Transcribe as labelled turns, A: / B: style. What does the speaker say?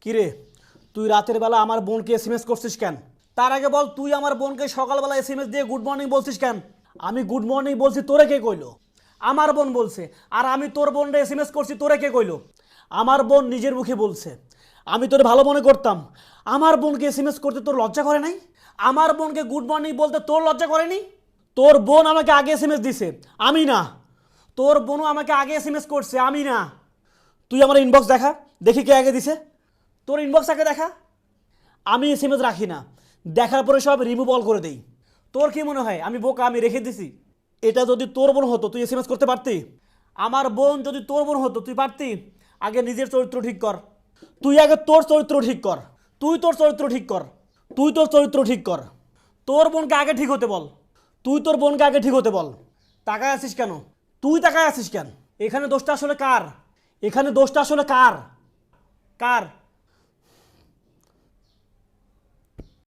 A: কিরে, তুই রাতের বেলা আমার বোনকে এসএমএস করছিস কেন? তার আগে বল, তুই আমার বোনকে সকালবেলা এসএমএস দিয়ে গুড মর্নিং বলছিস কেন? আমি গুড মর্নিং বলছি, তোরে কে কইলো? আমার বোন বলছে। আর আমি তোর বোনকে এসএমএস করছি, তোরে কে কইলো? আমার বোন নিজের মুখে বলছে। আমি তোর ভালো মনে করতাম। আমার বোনকে এসএমএস করতে তোর লজ্জা করে নাই? আমার বোনকে গুড মর্নিং বলতে তোর লজ্জা করেনি? তোর বোন আমাকে আগে এসএমএস দিছে, আমি না। তোর বোনও আমাকে আগে এসএমএস করছে, আমি না। তুই আমার ইনবক্স দেখা, দেখি কে আগে দিছে। তোর ইনবক্স আগে দেখা। আমি এসএমএস রাখি না, দেখার পরে সব রিমুভ অল করে দেই। তোর কি মনে হয় আমি বোকা, আমি রেখে দিছি? এটা যদি তোর বোন হতো তুই এসএমএস করতে পারতি? আমার বোন যদি তোর বোন হতো তুই পারতি? আগে নিজের চরিত্র ঠিক কর। তুই আগে তোর চরিত্র ঠিক কর। তুই তোর চরিত্র ঠিক কর। তুই তোর চরিত্র ঠিক কর। তোর বোনকে আগে ঠিক হতে বল। তুই তোর বোনকে আগে ঠিক হতে বল। তাকায় আছিস কেন? তুই তাকায় আছিস কেন? এখানে দোষটা আসলে কার? এখানে দোষটা আসলে কার? কার?